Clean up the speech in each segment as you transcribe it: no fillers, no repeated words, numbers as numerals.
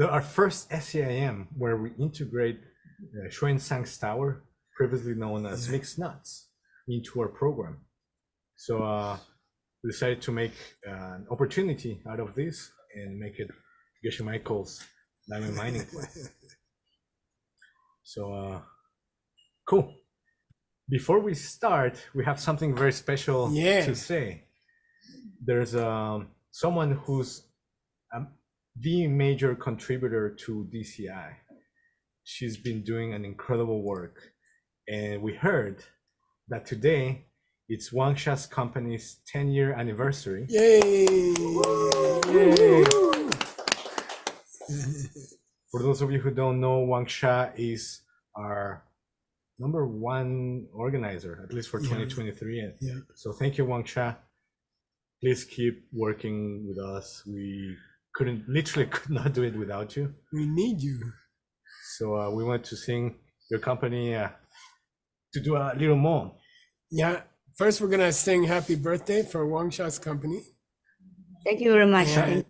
our first SCIM where we integrate Xuanzang's tower, previously known as mixed nuts, into our program. So we decided to make an opportunity out of this and make it Geshe Michael's diamond mining place. So cool. Before we start, we have something very special to say. There's someone who's the major contributor to DCI. She's been doing an incredible work. And we heard that today it's Wangsha's company's 10-year anniversary. Yay! Yay! For those of you who don't know, Wangsha is our #1 organizer, at least for 2023. Yeah. So thank you, Wangsha. Please keep working with us. We literally could not do it without you. We need you. So we want to sing your company to do a little more. Yeah. First, we're gonna sing "Happy Birthday" for Wangsha's company. Thank you very much. And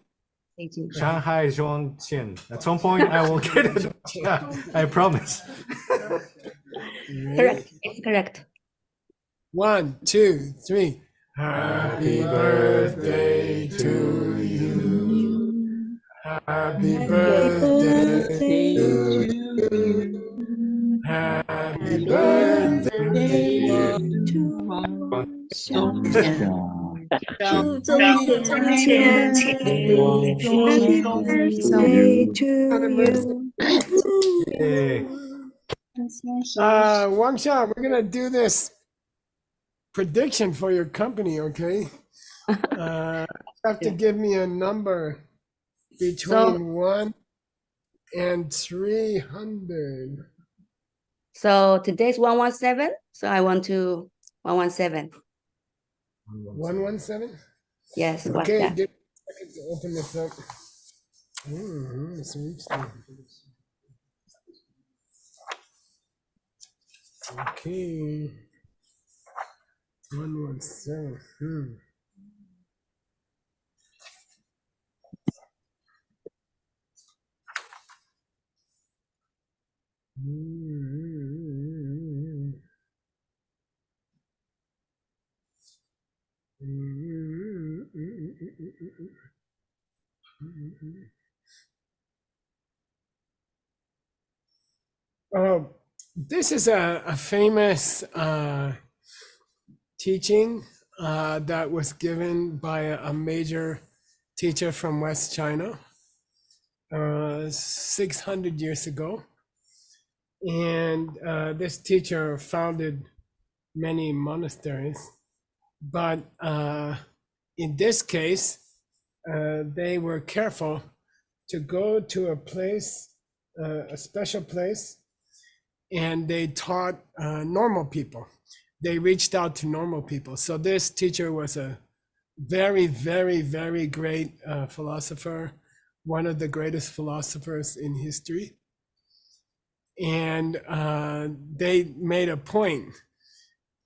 Thank you. Shanghai Zhongqian. At some point, I will get it. Yeah, I promise. Correct. It's correct. 1, 2, 3. Happy birthday to you. Happy birthday to you. Happy birthday to Wangsha, we're gonna do this prediction for your company, okay? You have to give me a number between 1 and 300. So today's 117. So I want to 117. 117? Yes. What's Okay, that? give me a second to open this up. Let's reach there. Okay. 117. This is a famous teaching that was given by a major teacher from West China 600 years ago. And this teacher founded many monasteries. But in this case, they were careful to go to a place, a special place, and they taught normal people. They reached out to normal people. So this teacher was a very, very, very great philosopher, one of the greatest philosophers in history. And they made a point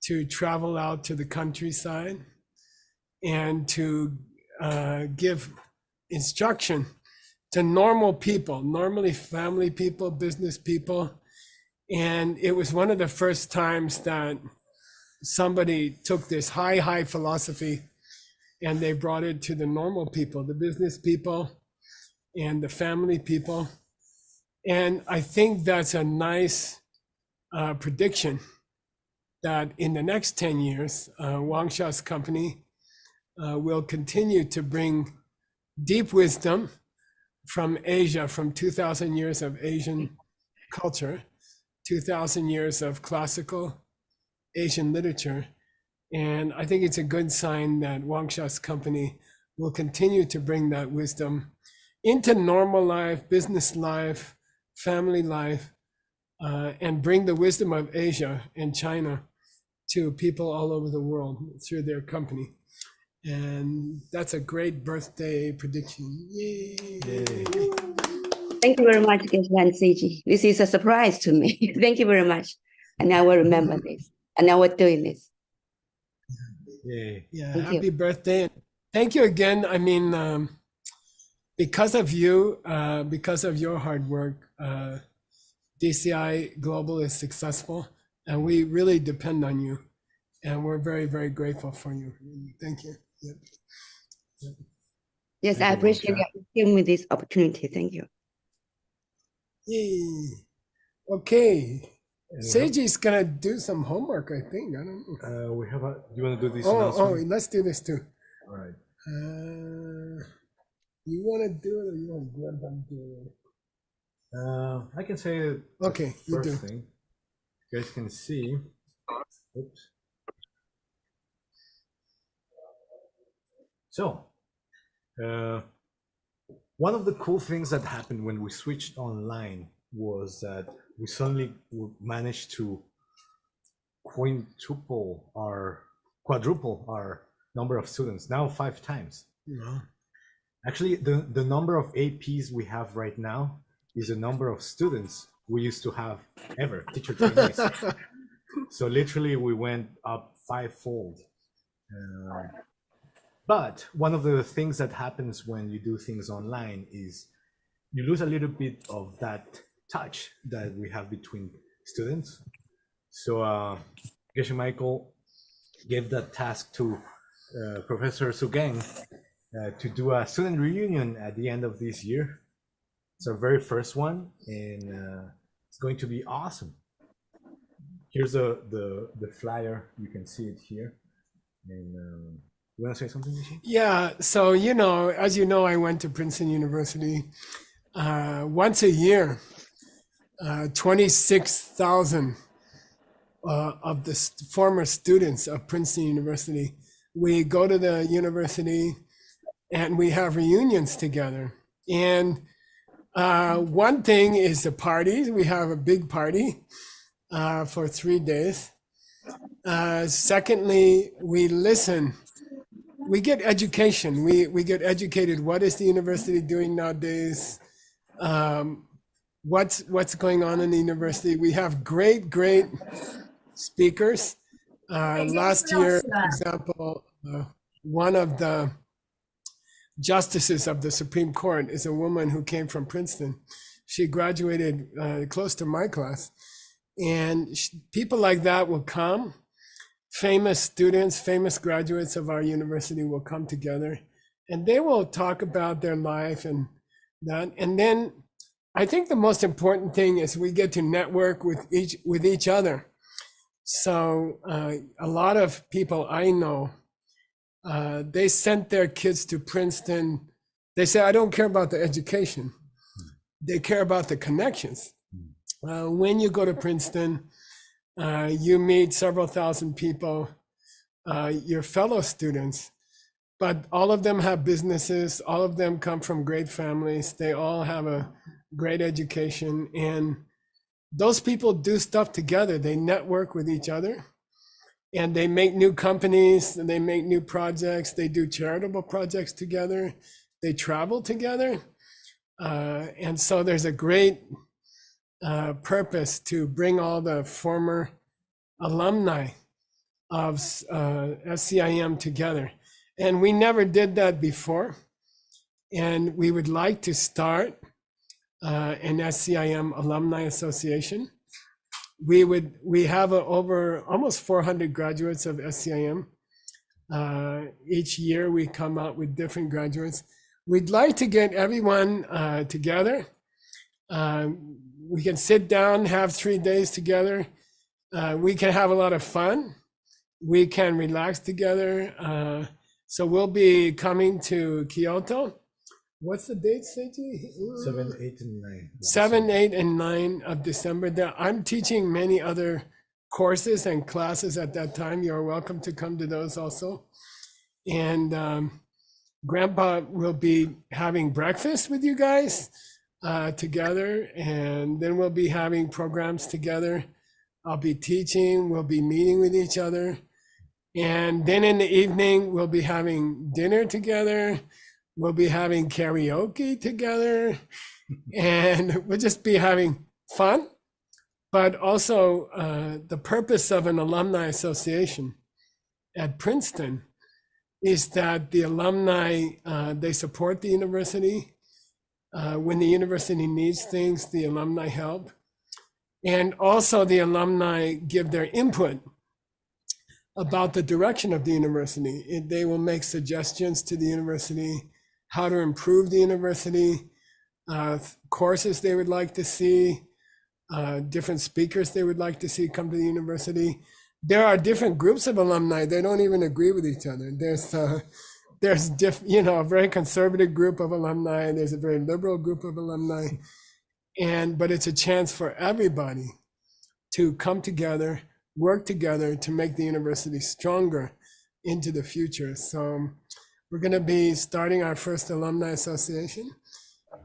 to travel out to the countryside and to give instruction to normal people, normally family people, business people. And it was one of the first times that somebody took this high philosophy and they brought it to the normal people, the business people and the family people. And I think that's a nice prediction that in the next 10 years, Wangsha's company will continue to bring deep wisdom from Asia, from 2,000 years of Asian culture, 2,000 years of classical Asian literature. And I think it's a good sign that Wangsha's company will continue to bring that wisdom into normal life, business life, family life, and bring the wisdom of Asia and China to people all over the world through their company. And that's a great birthday prediction. Yay! Yay. Thank you very much, Geshe and Seiji. This is a surprise to me. Thank you very much. And I will remember this. And I will doing this. Yay. Yeah, Thank happy you. birthday. Thank you again. I mean, because of you, because of your hard work, DCI Global is successful, and we really depend on you. And we're very, very grateful for you. Thank you. Yep. Yes, I appreciate you giving me this opportunity. Thank you. Yay. Okay. Seiji's gonna do some homework, I think. I don't know. We have a. Do you want to do this? Oh, let's do this too. All right. You want to do it, or you want Grandpa to do it? I can say. Okay, you do. Thing. You guys can see. Oops. So, one of the cool things that happened when we switched online was that we suddenly managed to quadruple our number of students, now 5 times. Yeah. Actually, the number of APs we have right now is the number of students we used to have ever, teacher trainees. So literally we went up 5-fold. But one of the things that happens when you do things online is you lose a little bit of that touch that we have between students. So Geshe Michael gave that task to Professor Xuanzang to do a student reunion at the end of this year. It's our very first one, and it's going to be awesome. Here's the flyer. You can see it here. And you want to say something, Nishi? Yeah. So, as you know, I went to Princeton University once a year. 26,000 of the former students of Princeton University. We go to the university and we have reunions together. And one thing is the parties. We have a big party for 3 days. Secondly, we listen. We get education. We get educated. What is the university doing nowadays? What's going on in the university? We have great speakers. Last year, for example, one of the justices of the Supreme Court is a woman who came from Princeton. She graduated close to my class. And people like that will come. Famous students, famous graduates of our university will come together, and they will talk about their life and that. And then I think the most important thing is we get to network with each other. So a lot of people I know, they sent their kids to Princeton. They say, I don't care about the education. They care about the connections. When you go to Princeton, you meet several thousand people, your fellow students, but all of them have businesses. All of them come from great families. They all have a great education, and those people do stuff together. They network with each other, and they make new companies, and they make new projects. They do charitable projects together. They travel together. And so there's a great purpose to bring all the former alumni of SCIM together. And we never did that before. And we would like to start an SCIM Alumni Association. We have over almost 400 graduates of SCIM. Each year we come out with different graduates. We'd like to get everyone together. We can sit down, have 3 days together. We can have a lot of fun. We can relax together. So we'll be coming to Kyoto. What's the date, Seiji? 7, 8, and 9. 7, 8, and 9 of December. I'm teaching many other courses and classes at that time. You're welcome to come to those also. And Grandpa will be having breakfast with you guys together, and then we'll be having programs together. I'll be teaching, we'll be meeting with each other. And then in the evening, we'll be having dinner together. We'll be having karaoke together, and we'll just be having fun. But also the purpose of an alumni association at Princeton is that the alumni, they support the university. When the university needs things, the alumni help. And also the alumni give their input about the direction of the university. They will make suggestions to the university, how to improve the university, courses they would like to see, different speakers they would like to see come to the university. There are different groups of alumni. They don't even agree with each other. There's a very conservative group of alumni, and there's a very liberal group of alumni. But it's a chance for everybody to come together, work together to make the university stronger into the future. So we're going to be starting our first alumni association,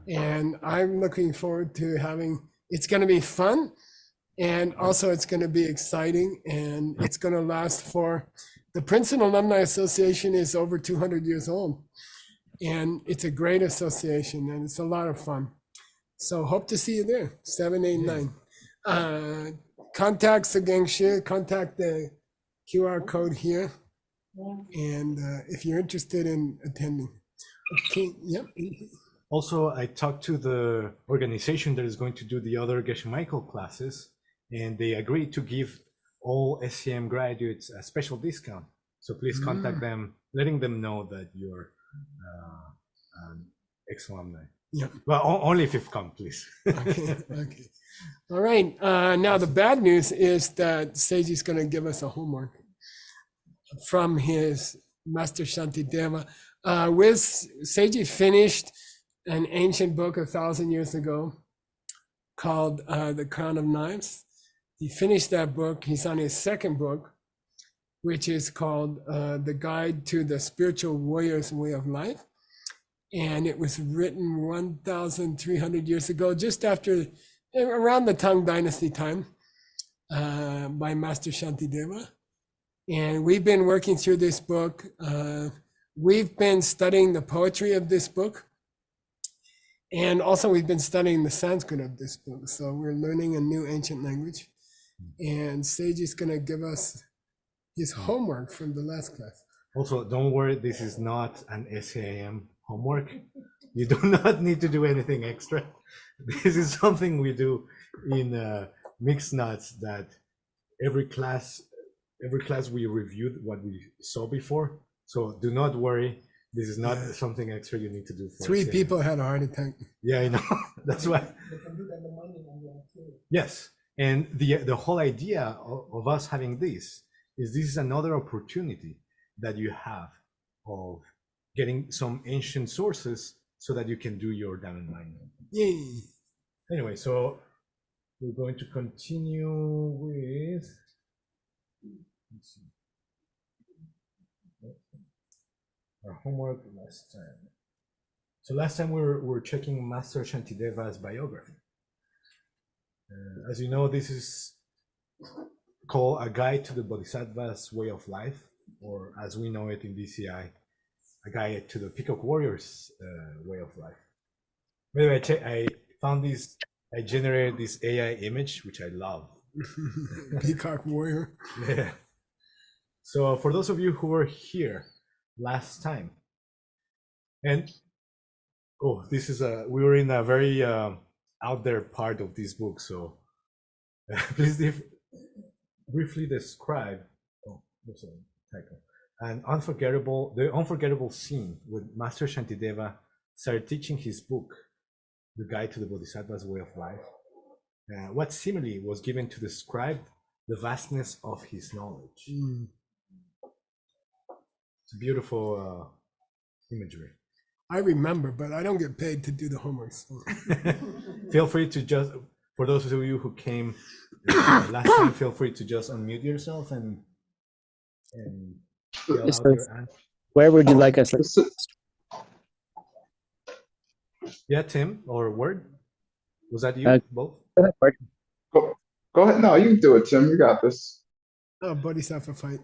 and I'm looking forward to it's going to be fun, and also it's going to be exciting, and it's going to last the Princeton Alumni Association is over 200 years old, and it's a great association, and it's a lot of fun. So hope to see you there, 7, 8, 9. Contact Seiji, contact the QR code here. And if you're interested in attending. Okay, yep. Also, I talked to the organization that is going to do the other Geshe Michael classes, and they agreed to give all SCM graduates a special discount. So please contact them, letting them know that you're an ex-alumni. Yeah. Well, only if you've come, please. Okay. All right. Now the bad news is that Seiji's going to give us a homework from his Master Shantideva. Seiji finished an ancient book 1,000 years ago called The Crown of Knives. He finished that book. He's on his second book, which is called The Guide to the Spiritual Warrior's Way of Life. And it was written 1,300 years ago, just around the Tang Dynasty time, by Master Shantideva. And we've been working through this book. We've been studying the poetry of this book. And also we've been studying the Sanskrit of this book. So we're learning a new ancient language. And Seiji's going to give us his homework from the last class. Also, don't worry, this is not an SAM homework. You do not need to do anything extra. This is something we do in Mixed Nuts, that every class we reviewed what we saw before. So do not worry. This is not something extra you need to do. For 3 people had a heart attack. Yeah, I know. That's why. Yes. And the whole idea of us having this is another opportunity that you have of getting some ancient sources so that you can do your down mining. Yay. Anyway, so we're going to continue with, let's see, our homework last time. So last time we were checking Master Shantideva's biography. As you know, this is called A Guide to the Bodhisattva's Way of Life, or as we know it in DCI, A Guide to the Peacock Warrior's Way of Life. By the way, I found this, I generated this AI image, which I love. Peacock Warrior. Yeah. So for those of you who were here last time, and this is we were in a very out there part of this book, so please briefly describe there's a typo. The unforgettable scene when Master Shantideva started teaching his book, The Guide to the Bodhisattva's Way of Life. What simile was given to describe the vastness of his knowledge? It's beautiful imagery. I remember, but I don't get paid to do the homework. So. Feel free to just, for those of you who came last time, feel free to just unmute yourself and fill out your answer. Where would you like us? Yeah, Tim or Word? Was that you both? Go ahead, Word. Go ahead. No, you can do it, Tim. You got this. Oh, Bodhisattva fight.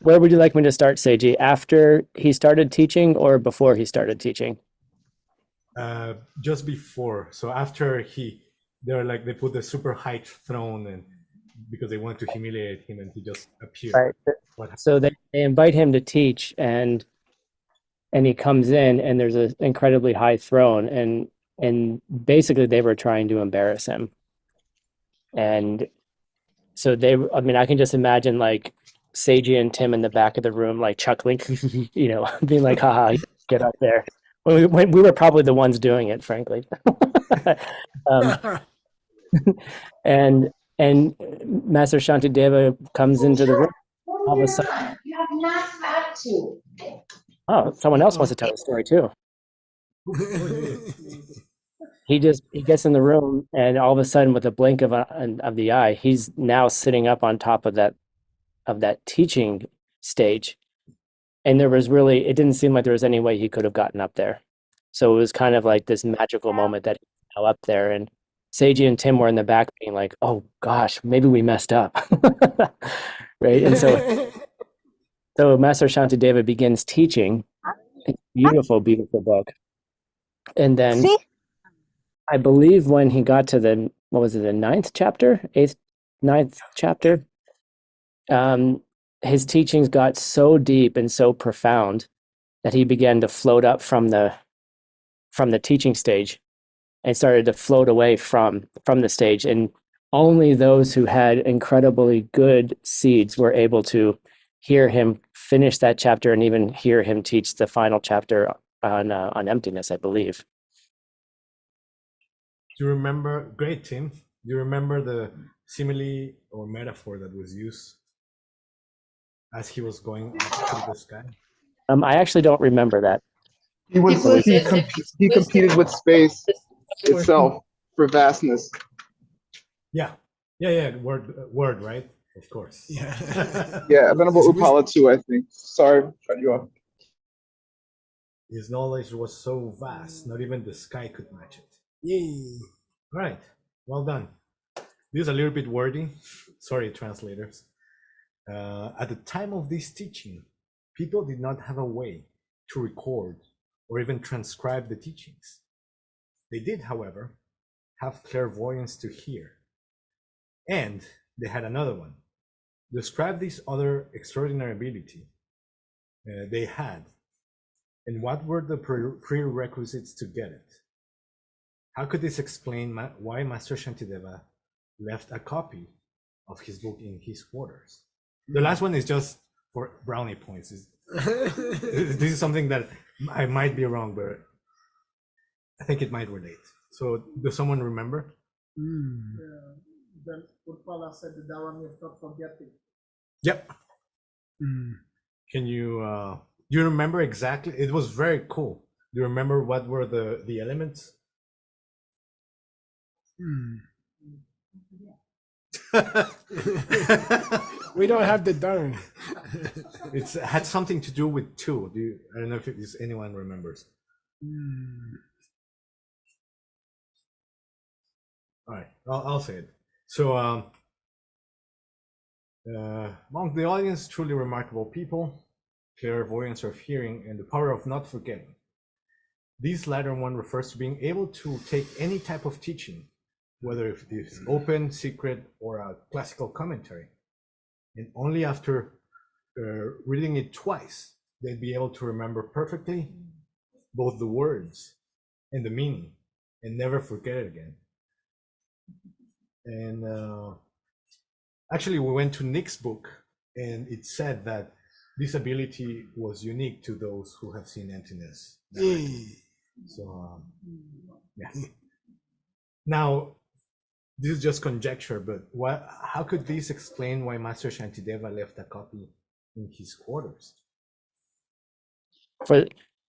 Where would you like me to start, Seiji? After he started teaching or before he started teaching? Just before. So after they put the super high throne, and because they want to humiliate him, and he just appeared. Right. So they invite him to teach, and and he comes in, and there's an incredibly high throne, and basically they were trying to embarrass him. And so I mean, I can just imagine like Seiji and Tim in the back of the room, like chuckling, being like, haha, get up there. When we were probably the ones doing it, frankly. um, and Master Shantideva comes into the room. All of a sudden, oh, someone else wants to tell a story too. He gets in the room, and all of a sudden, with a blink of the eye, he's now sitting up on top of that teaching stage. And it didn't seem like there was any way he could have gotten up there. So it was kind of like this magical moment that he's now up there. And Seiji and Tim were in the back being like, oh gosh, maybe we messed up. Right? And so Master Shantideva begins teaching. It's a beautiful, beautiful book. And then I believe when he got to the ninth chapter, ninth chapter, his teachings got so deep and so profound that he began to float up from the teaching stage and started to float away from the stage. And only those who had incredibly good seeds were able to hear him finish that chapter and even hear him teach the final chapter on emptiness, I believe. Do you remember, great Tim, do you remember the simile or metaphor that was used as he was going up to the sky? I actually don't remember that. He competed with space itself for vastness. Yeah, word, right? Of course. Yeah. Yeah, Venerable Upala too, I think. Sorry, cut you off. His knowledge was so vast, not even the sky could match it. Yay. All right, well done. This is a little bit wordy. Sorry, translators. At the time of this teaching, people did not have a way to record or even transcribe the teachings. They did, however, have clairvoyance to hear. And they had another one. Describe this other extraordinary ability they had, and what were the prerequisites to get it? How could this explain why Master Shantideva left a copy of his book in his quarters? The last one is just for brownie points. This is something that I might be wrong, but I think it might relate. So does someone remember? Then Urpala said the Dawang is not forgetting. Yep. Can you do you remember exactly? It was very cool. Do you remember what were the elements? We don't have the darn. It had something to do with two. I don't know if anyone remembers. All right, I'll say it. So, among the audience, truly remarkable people, clairvoyance of hearing, and the power of not forgetting. This latter one refers to being able to take any type of teaching, whether it is open, secret, or a classical commentary, and only after reading it twice, they'd be able to remember perfectly both the words and the meaning, and never forget it again. And actually, we went to Nick's book, and it said that this ability was unique to those who have seen emptiness. So, yeah. Now, this is just conjecture, but how could this explain why Master Shantideva left a copy in his quarters? For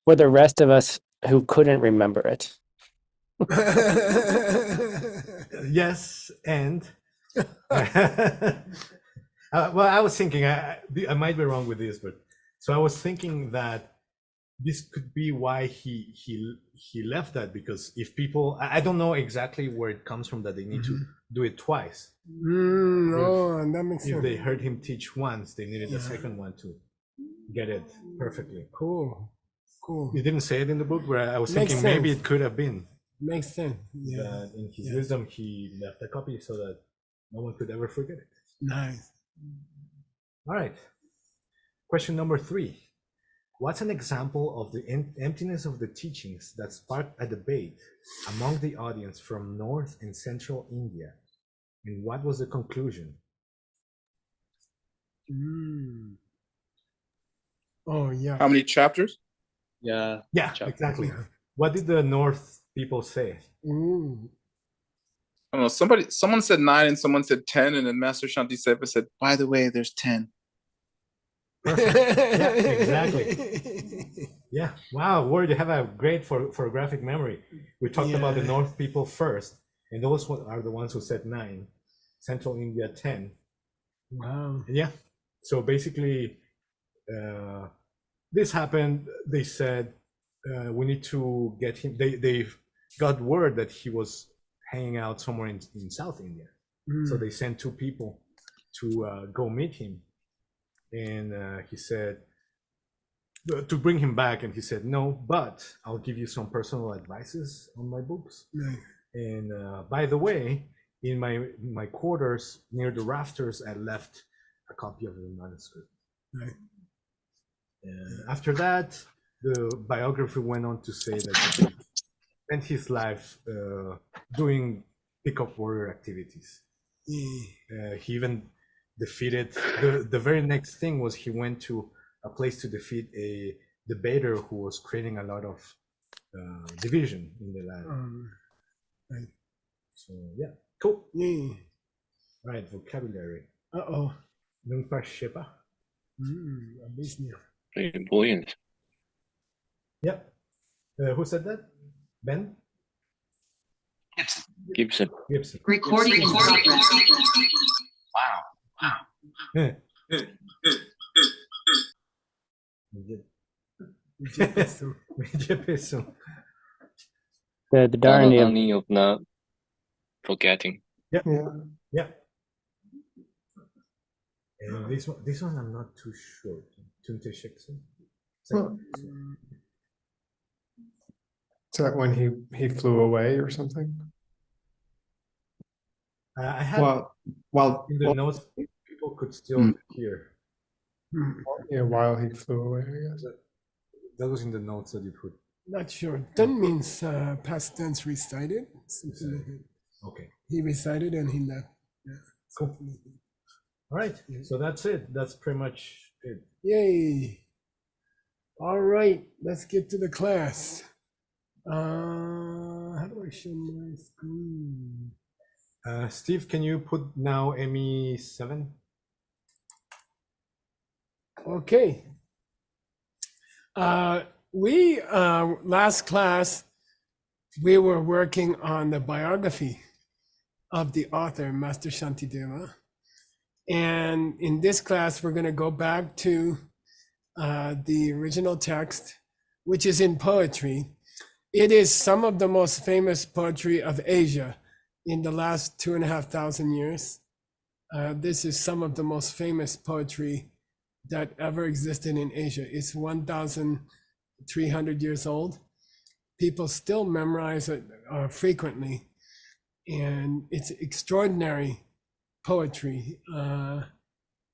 the rest of us who couldn't remember it. Yes, and well, I was thinking, I might be wrong with this, but so I was thinking that this could be why he left that, because if people, I don't know exactly where it comes from that they need to do it twice. That makes sense. If they heard him teach once, they needed a second one to get it perfectly. Cool. You didn't say it in the book, but I was Makes thinking sense. maybe it could have been. Makes sense. Yeah. That in his wisdom, he left a copy so that no one could ever forget it. Nice. All right. Question number 3. What's an example of the emptiness of the teachings that sparked a debate among the audience from North and Central India? And what was the conclusion? Oh, yeah. How many chapters? Yeah, exactly. What did the North people say? I don't know. Someone said 9 and someone said 10, and then Master Shantisepa said, "By the way, there's 10." Perfect. Yeah, exactly. Yeah. Wow, Ward, you have a great photographic memory. We talked about the North people first, and those are the ones who said 9. Central India 10. Wow. Yeah. So basically, this happened. They said we need to get him. They got word that he was hanging out somewhere in South India. So they sent 2 people to go meet him, and he said to bring him back, and he said no, but I'll give you some personal advices on my books. And by the way, in my quarters near the rafters, I left a copy of the manuscript. After that, the biography went on to say that he spent his life doing pickup warrior activities. He even defeated, the very next thing was he went to a place to defeat a debater who was creating a lot of division in the land. So yeah, cool. Right, vocabulary. Nungpa Shepa. Buoyant. Yep. Who said that? Ben? Gibson. Recording in progress. Wow. The irony of not forgetting. Yeah. And this one I'm not too sure. Tunte Shiksen. Is that when he flew away or something? I had while in the notes people could still hear. Yeah, while he flew away, I guess. That was in the notes that you put. Not sure. Done means past tense recited. Okay. He recited and he left. Yeah. Cool. All right. So that's it. That's pretty much it. Yay. All right. Let's get to the class. How do I show my screen? Steve, can you put now ME7? Okay. We last class we were working on the biography of the author, Master Shantideva. And in this class, we're going to go back to the original text, which is in poetry. It is some of the most famous poetry of Asia in the last 2,500 years. This is some of the most famous poetry that ever existed in Asia. It's 1,300 years old. People still memorize it frequently, and it's extraordinary poetry.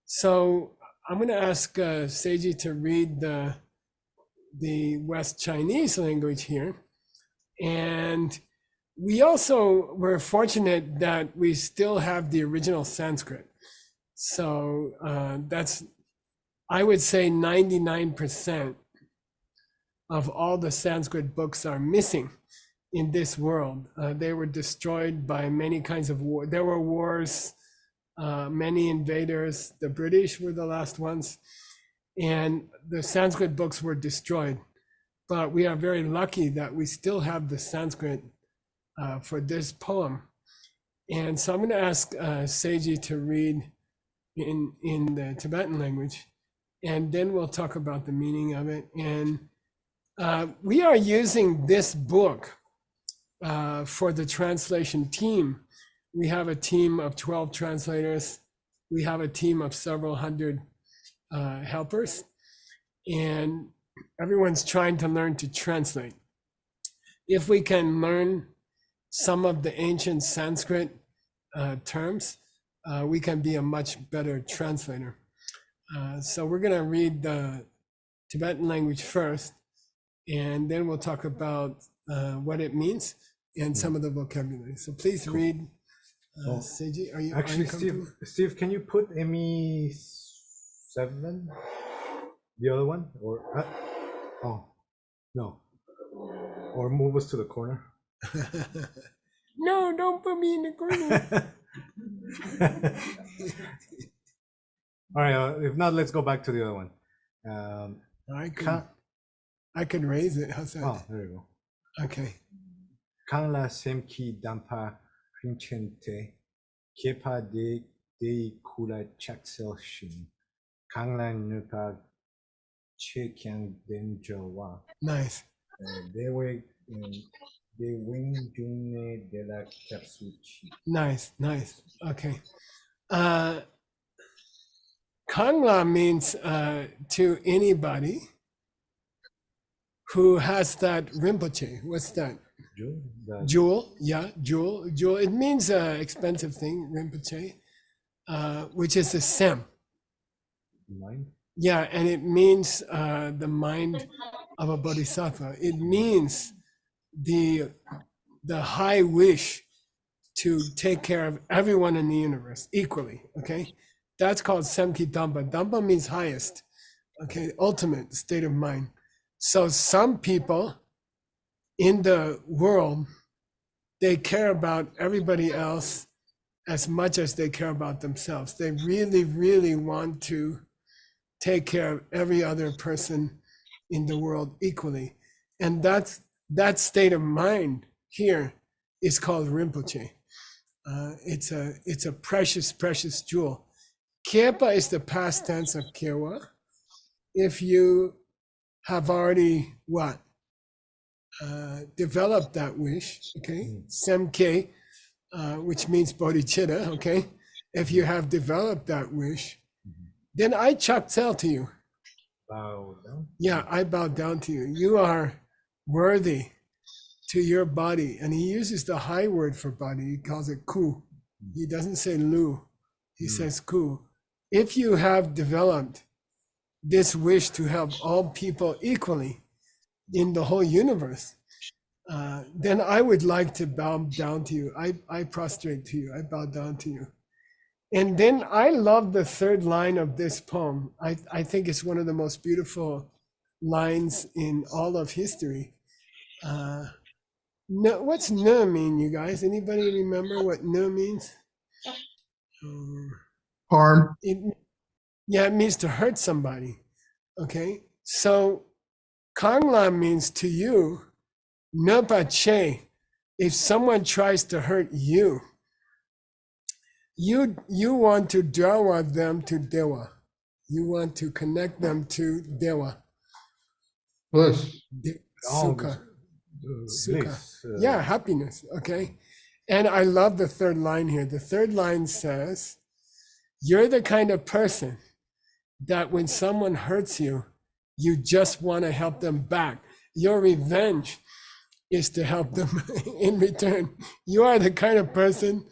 So I'm going to ask Seiji to read the West Chinese language here. And we also were fortunate that we still have the original Sanskrit. So that's, I would say 99% of all the Sanskrit books are missing in this world. They were destroyed by many kinds of war. There were wars, many invaders. The British were the last ones. And the Sanskrit books were destroyed. But we are very lucky that we still have the Sanskrit for this poem. And so I'm going to ask Seiji to read in the Tibetan language, and then we'll talk about the meaning of it. And we are using this book for the translation team. We have a team of 12 translators. We have a team of several hundred helpers, and everyone's trying to learn to translate. If we can learn some of the ancient Sanskrit terms, we can be a much better translator. So we're going to read the Tibetan language first, and then we'll talk about what it means and some of the vocabulary. So please read. Seiji, are you actually, Steve, can you put ME7, the other one, or oh no, or move us to the corner? No, don't put me in the corner. All right, if not, let's go back to the other one. I can raise it. How's that? Oh, there you go. Okay. Kanla semki dampa princente kepa de kula chaksel shin Kanla nupa chekyang denjawa. Nice. De wing june de la capsuchi. Nice. Okay. Kangla means to anybody who has that Rinpoche. What's that? Jewel. Yeah, jewel. It means expensive thing, Rinpoche, which is the Sem. Mind? Yeah, and it means the mind of a Bodhisattva. It means the high wish to take care of everyone in the universe equally, okay? That's called Semki Dampa. Dampa means highest, okay, ultimate state of mind. So some people in the world, they care about everybody else as much as they care about themselves. They really, really want to take care of every other person in the world equally. And that state of mind here is called Rinpoche. It's a precious, precious jewel. Kyepa is the past tense of Kyewa. If you have already developed that wish, okay? Semke, which means bodhicitta, okay? If you have developed that wish, then I chaksel to you. Bow down? Yeah, I bow down to you. You are worthy to your body. And he uses the high word for body. He calls it ku. He doesn't say lu. He says ku. If you have developed this wish to help all people equally in the whole universe, then I would like to bow down to you. I prostrate to you. I bow down to you. And then I love the third line of this poem. I think it's one of the most beautiful lines in all of history. No, what's no mean, you guys? Anybody remember what no means? Harm. It means to hurt somebody. Okay, so Kangla means to you, Nopache, if someone tries to hurt you, you want to draw them to Dewa. You want to connect them to Dewa. Bliss. Sukha. Yeah, happiness. Okay. And I love the third line here. The third line says, you're the kind of person that when someone hurts you, you just want to help them back. Your revenge is to help them in return. You are the kind of person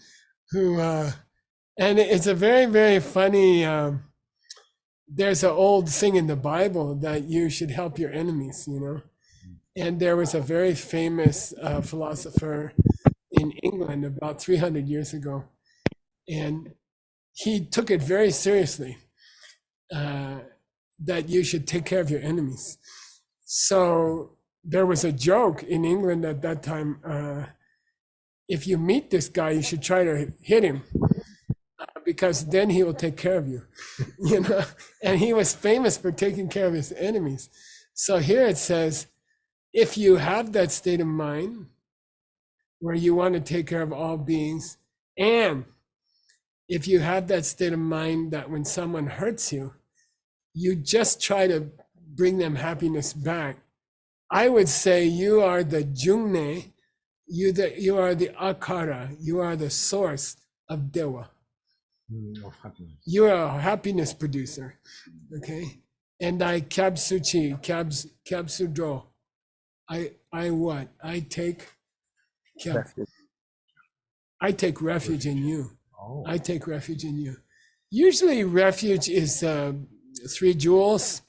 who, and it's a very, very funny, there's an old thing in the Bible that you should help your enemies, you know? And there was a very famous philosopher in England about 300 years ago. And he took it very seriously that you should take care of your enemies. So there was a joke in England at that time. If you meet this guy, you should try to hit him because then he will take care of you, you know? And he was famous for taking care of his enemies. So here it says, if you have that state of mind where you want to take care of all beings, and if you have that state of mind that when someone hurts you, you just try to bring them happiness back, I would say you are the Jungne, you are the Akara, you are the source of Dewa. Of happiness. You are a happiness producer, okay? And I kabsudro. I what? I take refuge in you. Oh. I take refuge in you. Usually refuge is 3 jewels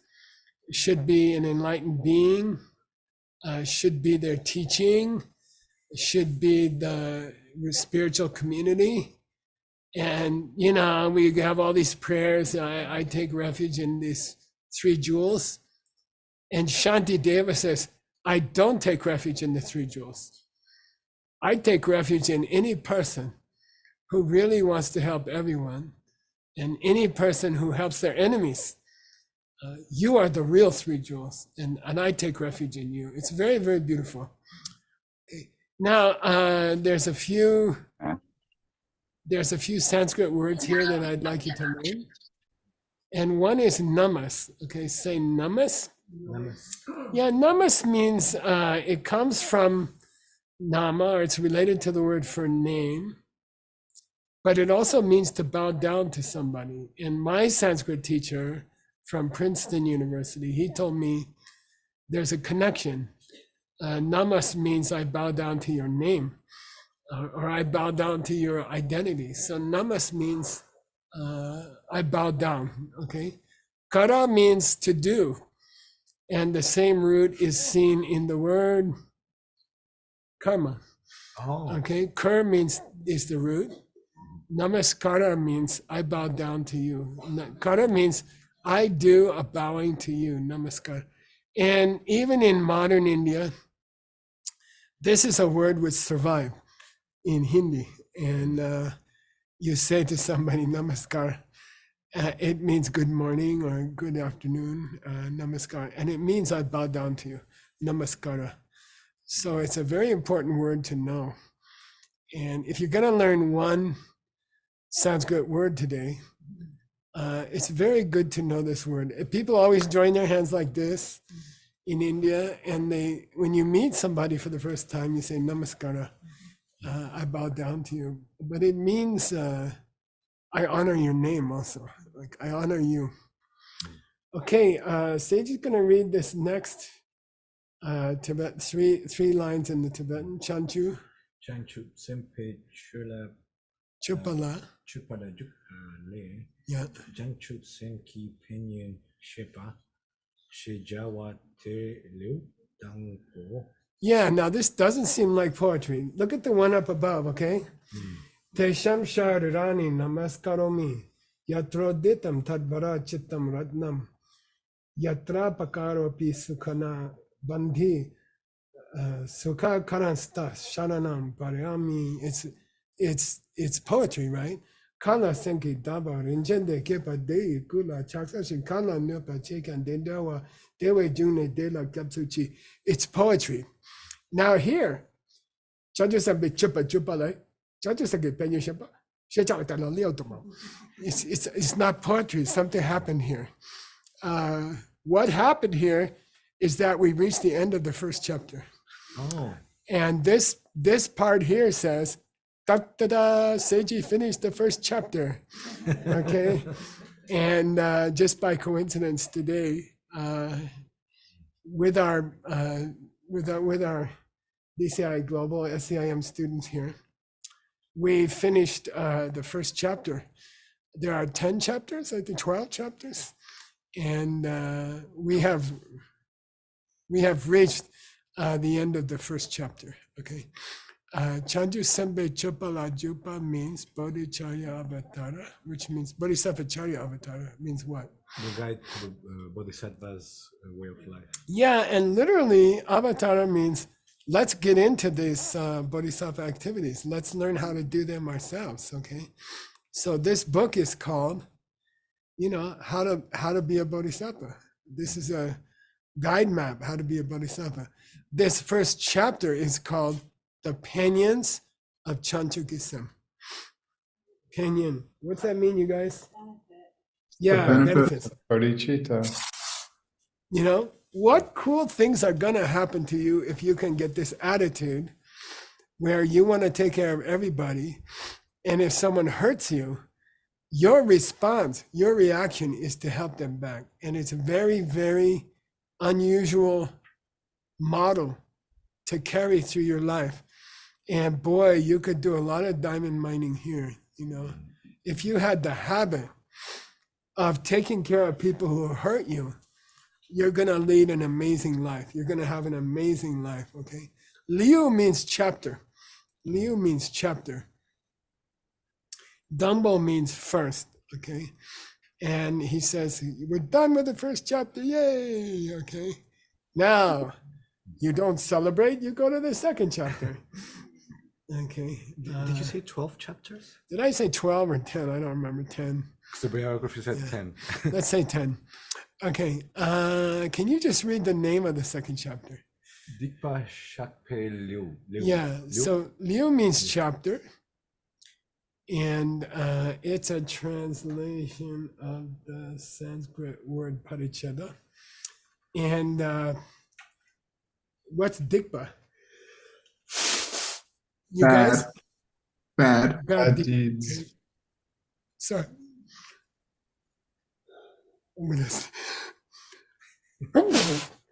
should be an enlightened being, should be their teaching, should be the spiritual community. And, you know, we have all these prayers. I take refuge in these 3 jewels. And Shanti Deva says, I don't take refuge in the 3 jewels. I take refuge in any person who really wants to help everyone, and any person who helps their enemies. You are the real 3 jewels, and I take refuge in you. It's very, very beautiful. Okay. Now, there's a few Sanskrit words here that I'd like you to learn. And one is namas. Okay, say namas. Yeah, namas means it comes from nama, or it's related to the word for name, but it also means to bow down to somebody. And my Sanskrit teacher from Princeton University, he told me there's a connection. Namas means I bow down to your name, or I bow down to your identity. So namas means I bow down, okay? Kara means to do. And the same root is seen in the word karma. Okay, kar means is the root. Namaskara means I bow down to you. Kara means I do a bowing to you, namaskar. And even in modern India, this is a word which survived in Hindi. And you say to somebody, namaskar, it means good morning or good afternoon, namaskar. And it means I bow down to you, namaskara. So it's a very important word to know. And if you're going to learn one Sanskrit word today, it's very good to know this word. People always join their hands like this in India, and when you meet somebody for the first time, you say namaskara, I bow down to you. But it means I honor your name also, like I honor you. Okay, Seiji is going to read this next Tibet, three lines in the Tibetan. Chanchu. Chanchu sempe chula Chupala. chupala le. Yeah. Chanchu senki pinyin shepa shejawa te liu dangpo. Yeah, now this doesn't seem like poetry. Look at the one up above, okay? Te shamshar rani namaskaromi yatro ditam tadvara chittam ratnam yatra pakaropi sukhana bandhi sukha karansta sharanam parayami. It's poetry, right? Kala senki daba rinjende kepa dei kula chaksashi kala nyopa chekan dendawa dewe june de la kapsuchi. It's poetry. Now here, it's not poetry, something happened here. What happened here is that we reached the end of the first chapter. Oh. And this part here says, da-da-da, Seiji finished the first chapter, okay? And just by coincidence today, with our DCI Global SCIM students here, we finished the first chapter. There are 10 chapters, I think 12 chapters, and we have reached the end of the first chapter. Okay, Chanju Sembe Chupala Jupa means Bodhicharya Avatara, which means Bodhisattva Charya Avatara means what? The guide to the Bodhisattva's way of life. Yeah, and literally Avatara means let's get into these Bodhisattva activities. Let's learn how to do them ourselves, okay? So this book is called, how to be a Bodhisattva. This is a guide map, how to be a Bodhisattva. This first chapter is called The Pinions of Chanchukism. Pinion. What's that mean, you guys? Yeah, benefits. Bodhicitta. What cool things are going to happen to you if you can get this attitude where you want to take care of everybody, and if someone hurts you, your response, your reaction is to help them back. And it's a very, very unusual model to carry through your life. And boy, you could do a lot of diamond mining here, if you had the habit of taking care of people who hurt you, you're going to lead an amazing life. You're going to have an amazing life, okay? Liu means chapter. Liu means chapter. Dumbo means first, okay? And he says, we're done with the first chapter, yay, okay? Now, you don't celebrate, you go to the second chapter. Okay. Did you say 12 chapters? Did I say 12 or 10? I don't remember. 10. The biography said 10. Let's say 10. Okay. Can you just read the name of the second chapter? Dikpa Shakpe Liu. Yeah. So Liu means chapter. And it's a translation of the Sanskrit word paricheda. And what's Dikpa? You guys? Bad deeds. Sorry.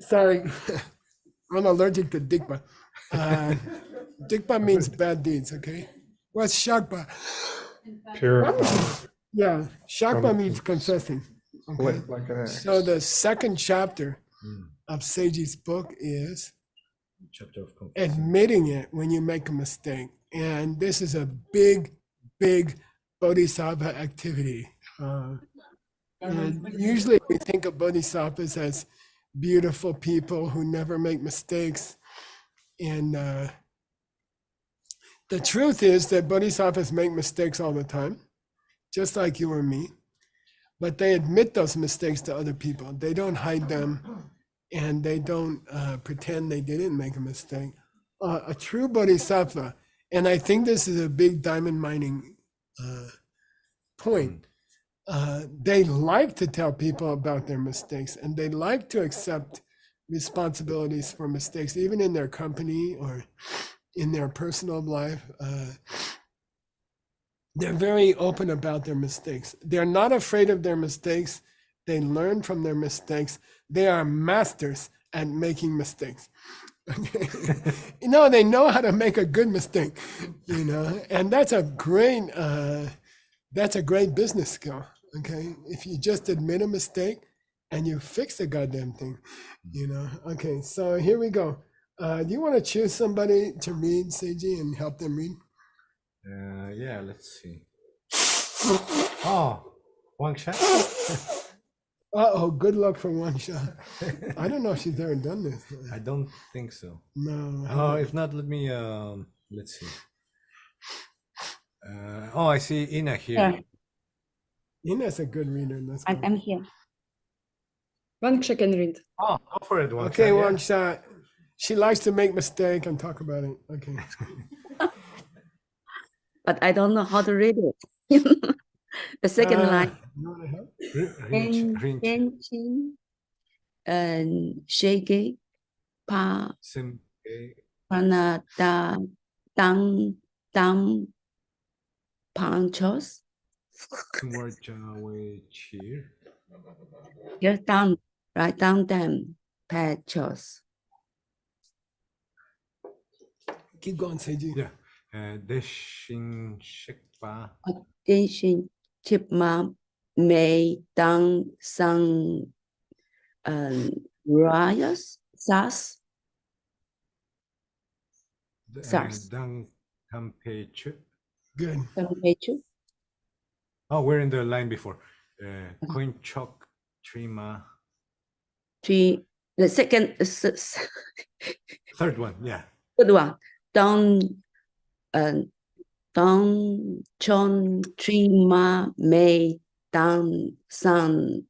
Sorry. I'm allergic to Dikpa. Dikpa means bad deeds, okay? What's Shakpa? Purify. Yeah, Shakpa means confessing. Okay? Like an axe. So the second chapter of Seiji's book is Chapter of confession. admitting it when you make a mistake. And this is a big, big Bodhisattva activity. And usually we think of Bodhisattvas as beautiful people who never make mistakes. And the truth is that Bodhisattvas make mistakes all the time, just like you or me. But they admit those mistakes to other people. They don't hide them, and they don't pretend they didn't make a mistake. A true Bodhisattva, and I think this is a big diamond mining point, they like to tell people about their mistakes, and they like to accept responsibilities for mistakes, even in their company or in their personal life. They're very open about their mistakes. They're not afraid of their mistakes. They learn from their mistakes. They are masters at making mistakes. Okay. They know how to make a good mistake, and that's a great business skill. Okay. If you just admit a mistake and you fix the goddamn thing, Okay, so here we go. Do you want to choose somebody to read, Seiji, and help them read? Yeah, let's see. Oh, Wang Sha. Uh-oh, good luck for one shot. I don't know if she's ever done this. I don't think so. No. Oh, if not, let me, let's see. I see Ina here. Yeah, Ina's a good reader. Let's go. I'm here. One can read. Oh, go for it, Wang Okay, Sha, one shot. She likes to make mistake and talk about it. Okay. But I don't know how to read it. The second line. You want to help? Rinch. Genshin and Shege Pa Sim. Panada Dang Dang Panchos. Simwarjawe cheer. Here down, right down them Panchos. Keep going, Seiji. Yeah. Deshin Shekpa. Genshin Chipma May Dang Sang Rias Sas. SARS. Dang Kampechu. Good. Oh, we're in the line before. Coin Chok Trima. The second, Third one, yeah. good one. Dong Chon Trima May Dang San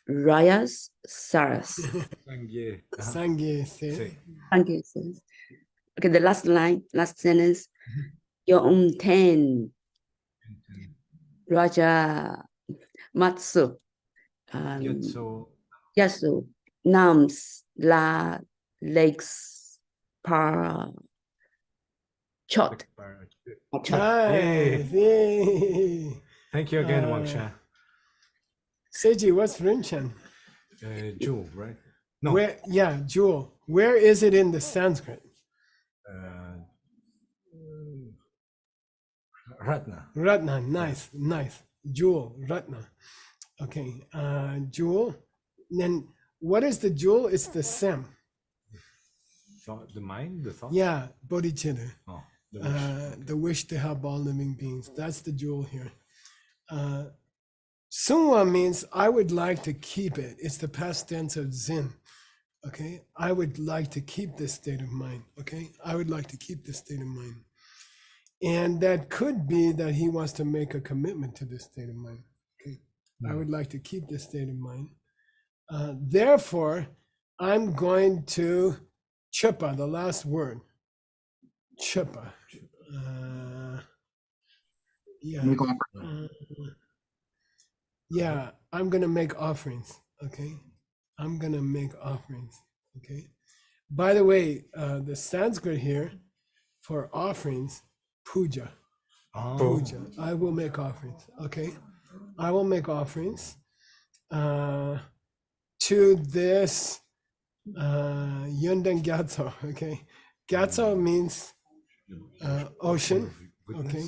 Rias Saras. Sangye. Sangye se. Say. Okay, the last line, last sentence. Yom Ten Raja Matsu Yasu Nams La Lakes Para Chot. Nice. Yay. Thank you again, Wang Sha. Seiji, what's Rinchen? Jewel, right? No. Where? Yeah, jewel. Where is it in the Sanskrit? Ratna. Ratna. Nice. Jewel. Ratna. Okay. Jewel. then what is the jewel? It's the Sem. The mind, the thought. Yeah, bodhicitta. Oh, The wish to help all living beings. That's the jewel here. Sunwa means I would like to keep it. It's the past tense of Zen. Okay, I would like to keep this state of mind. Okay, I would like to keep this state of mind. And that could be that he wants to make a commitment to this state of mind. Okay, I would like to keep this state of mind. Therefore, I'm going to chipa, the last word. Chipa. Yeah, I'm going to make offerings. Okay, I'm going to make offerings. Okay. By the way, the Sanskrit here for offerings, puja. Puja. I will make offerings. Okay. I will make offerings to this Yundan Gyatso. Okay. Gyatso means ocean. Okay.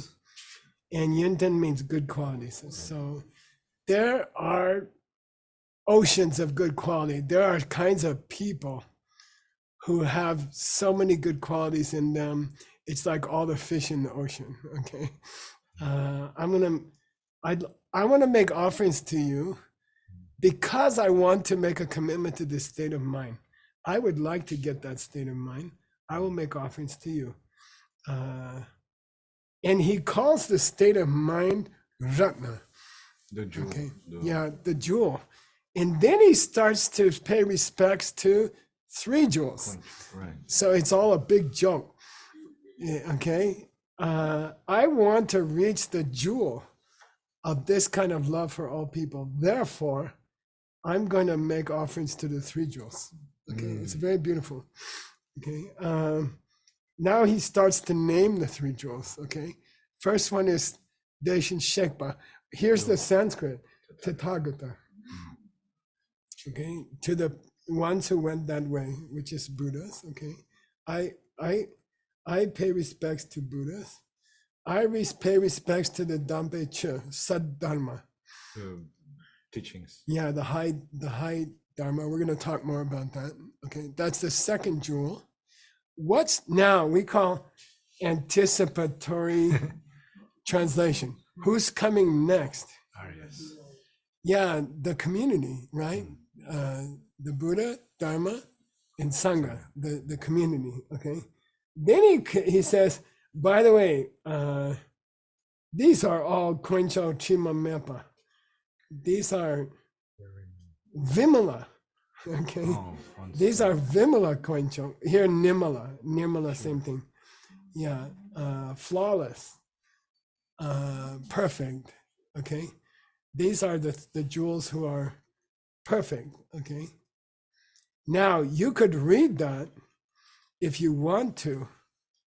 And Yundan means good qualities. So there are oceans of good quality. There are kinds of people who have so many good qualities in them. It's like all the fish in the ocean. Okay. I want to make offerings to you because I want to make a commitment to this state of mind. I would like to get that state of mind. I will make offerings to you. And he calls the state of mind Ratna. The jewel. Okay. The jewel. And then he starts to pay respects to 3 jewels. Right. So it's all a big joke. Okay. I want to reach the jewel of this kind of love for all people. Therefore, I'm going to make offerings to the 3 jewels. Okay. It's very beautiful. Okay. Now he starts to name the 3 jewels. Okay. First one is Deshin Shekpa. Here's the Sanskrit, Tathagata. Okay. To the ones who went that way, which is Buddhas. Okay. I pay respects to Buddhas. I pay respects to the Dampe Che, Sad Dharma. Teachings. Yeah, the high Dharma. We're going to talk more about that. Okay, that's the second jewel. What's now we call anticipatory translation. Who's coming next? Yes. Yeah, the community, right? The Buddha, Dharma, and Sangha, the community. Okay. Then he says, by the way, these are all Koincho Chima Mepa. These are Vimala. Okay. These are Vimala Koincho. Here, Nirmala, same thing. Yeah. Flawless. Perfect. Okay. These are the jewels who are perfect. Okay. Now you could read that if you want to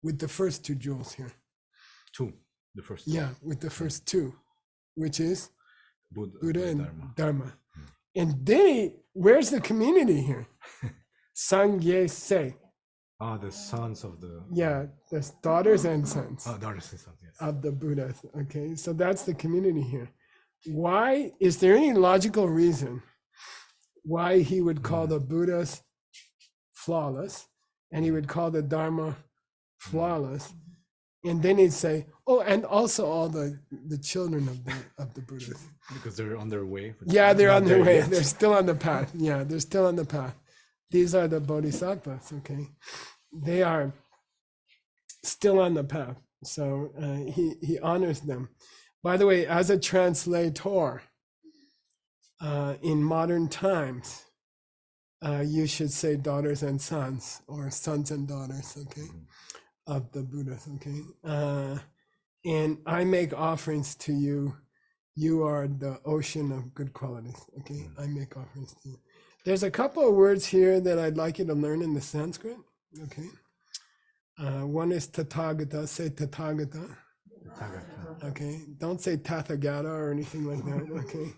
with the first 2 jewels here. 2. The first 2. Yeah, with the first 2, which is Buddha and Dharma. And then where's the community here? Sangye Se. The sons of the. Yeah, there's daughters and sons. Daughters and sons, yes. Of the Buddhas. Okay, so that's the community here. Why is there any logical reason why he would call the Buddhas flawless and he would call the Dharma flawless, and then he'd say, oh, and also all the children of the Buddhas, because they're on their way. Yeah, they're on their way. Yet. They're still on the path. Yeah, they're still on the path. These are the Bodhisattvas. Okay, they are still on the path. So he honors them. By the way, as a translator, in modern times, you should say daughters and sons, or sons and daughters, okay, of the Buddhas, okay? And I make offerings to you. You are the ocean of good qualities, okay? I make offerings to you. There's a couple of words here that I'd like you to learn in the Sanskrit, okay? One is Tathagata, say Tathagata. Okay, don't say Tathagata or anything like that, okay?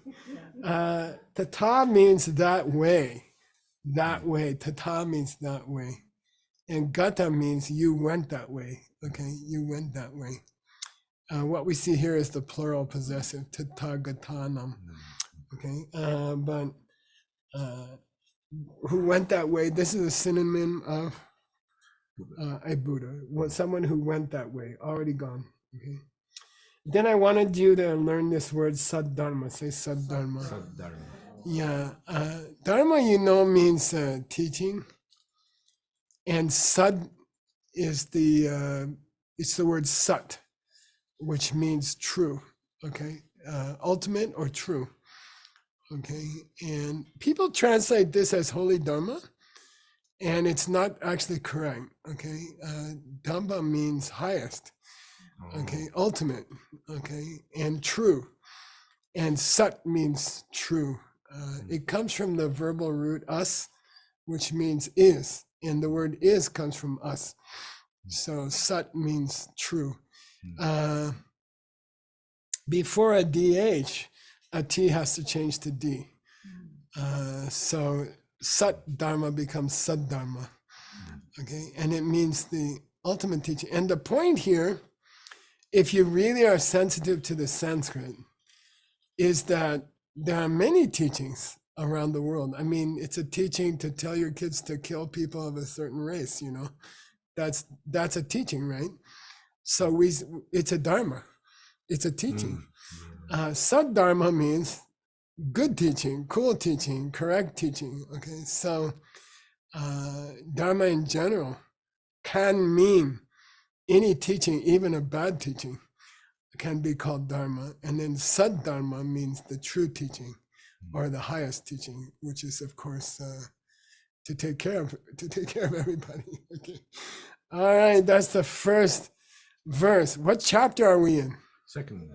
Tata means that way. Tata means that way. And gata means you went that way, okay? You went that way. What we see here is the plural possessive, Tathagatanam, okay? But who went that way. This is a synonym of a Buddha, someone who went that way, already gone. Okay. Then I wanted you to learn this word Saddharma. Say Saddharma. Saddharma. Yeah. Dharma, means teaching. And Sad is it's the word Sat, which means true. Okay. Ultimate or true. Okay. And people translate this as Holy Dharma. And it's not actually correct, okay? Dhamma means highest, okay? Ultimate, okay? And true. And Sat means true. It comes from the verbal root us, which means is. And the word is comes from us. So Sat means true. Before a DH, a T has to change to D. So Sat Dharma becomes Saddharma, okay? And it means the ultimate teaching. And the point here, if you really are sensitive to the Sanskrit, is that there are many teachings around the world. I mean, it's a teaching to tell your kids to kill people of a certain race, That's a teaching, right? So it's a Dharma. It's a teaching. Saddharma means good teaching, cool teaching, correct teaching. Okay, so Dharma in general can mean any teaching, even a bad teaching can be called Dharma. And then Saddharma means the true teaching or the highest teaching, which is of course to take care of everybody. Okay. All right, that's the first verse. What chapter are we in? Second.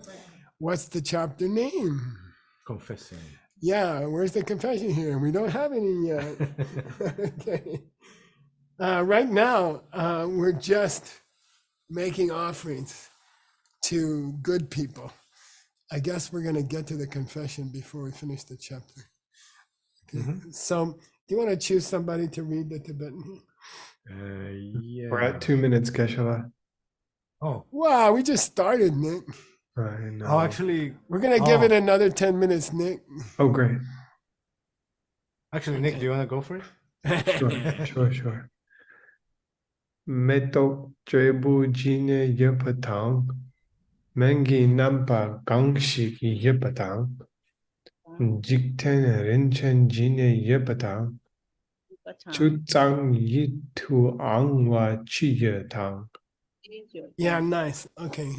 What's the chapter name? Confessing. Yeah, where's the confession here? We don't have any yet. Okay. Right now, we're just making offerings to good people. I guess we're going to get to the confession before we finish the chapter. Okay. So, do you want to choose somebody to read the Tibetan? Yeah. We're at 2 minutes, Geshe-la. Oh. Wow, we just started, Nick. I know. Oh, actually, we're going to give it another 10 minutes, Nick. Oh, great. Actually, Nick, do you want to go for it? Sure. Metok Trebu Jine Yepatang Mengi Nampa Gangshik Yepatang Jikten Rinchen Jine Yepatang Chutzang Yitu Angwa Chiyatang. Yeah, nice. Okay.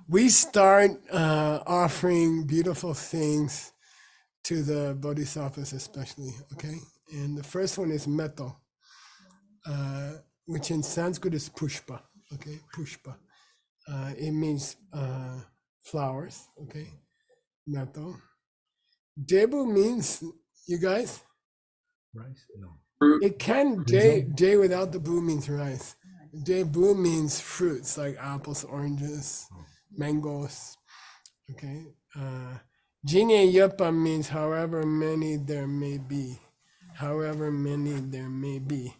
We start offering beautiful things to the Bodhisattvas especially, okay? And the first one is metal, which in Sanskrit is pushpa, okay? Pushpa. It means flowers, okay? Metal. Debu means, you guys? Rice? No. It can, day without the bu means rice. Debu means fruits like apples, oranges, mangoes, okay? Jinya Yapa means however many there may be. However many there may be.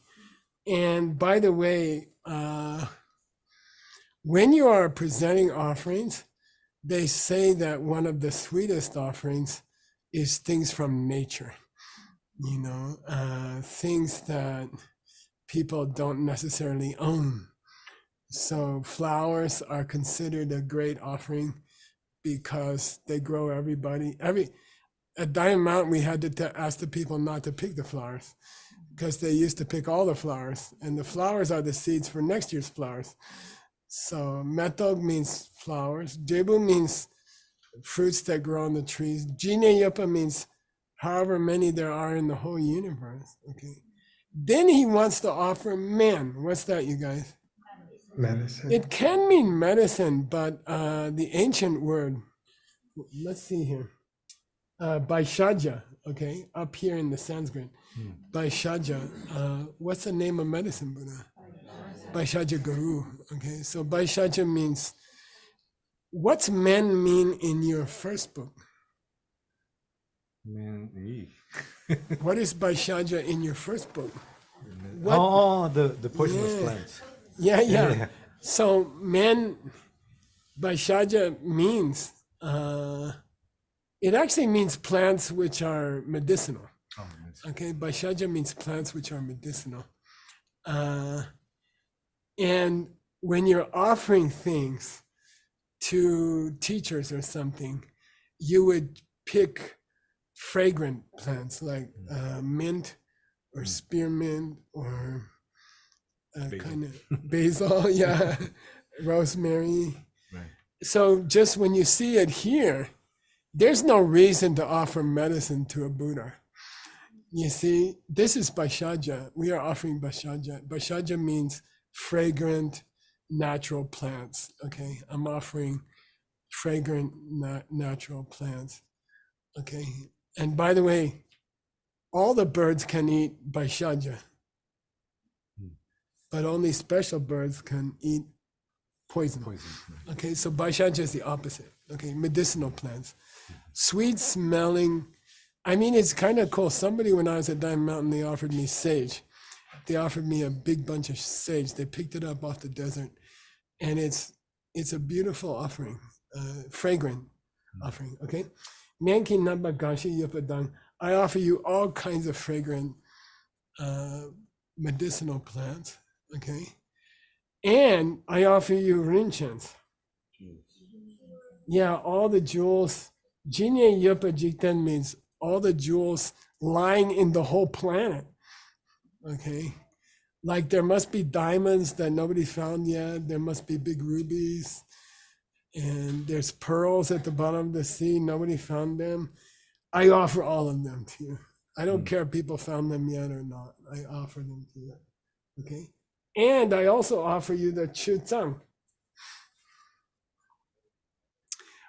And by the way, when you are presenting offerings, they say that one of the sweetest offerings is things from nature, things that people don't necessarily own. So flowers are considered a great offering because they grow at Diamond Mountain, we had to ask the people not to pick the flowers because they used to pick all the flowers, and the flowers are the seeds for next year's flowers. So metog means flowers. Jebu means fruits that grow on the trees. Jine Yopa means however many there are in the whole universe. Okay. Then he wants to offer man. What's that, you guys? Medicine. It can mean medicine, but the ancient word, let's see here, Vaishajya, okay, up here in the Sanskrit, Vaishajya, what's the name of medicine, Buddha? Vaishajya Guru, okay, so Vaishajya means, what's men mean in your first book? Man, What is Vaishajya in your first book? The poisonous plants. Yeah. So man, Vaishajya means, it actually means plants which are medicinal. Oh, nice. Okay, Bhaishaja means plants which are medicinal. And when you're offering things to teachers or something, you would pick fragrant plants like mint or spearmint or kind of basil, yeah, rosemary. Right. So just when you see it here, there's no reason to offer medicine to a Buddha. You see, this is Bhaishaja. We are offering Bhaishaja. Bhaishaja means fragrant, natural plants. Okay, I'm offering fragrant, natural plants. Okay, and by the way, all the birds can eat Bhaishaja, but only special birds can eat poison. Okay, so Bhaishaja is the opposite. Okay, medicinal plants, sweet smelling. I mean, it's kind of cool. Somebody, when I was at Diamond Mountain, they offered me sage. They offered me a big bunch of sage. They picked it up off the desert, and it's a beautiful offering, fragrant offering. Okay, Mianki Namba Gashi Yupadang. I offer you all kinds of fragrant medicinal plants. Okay, and I offer you rinchans. Yeah, all the jewels. Jinye Yupa Jikten means all the jewels lying in the whole planet. Okay, like there must be diamonds that nobody found yet. There must be big rubies, and there's pearls at the bottom of the sea. Nobody found them. I offer all of them to you. I don't care if people found them yet or not. I offer them to you. Okay, and I also offer you the Xuanzang.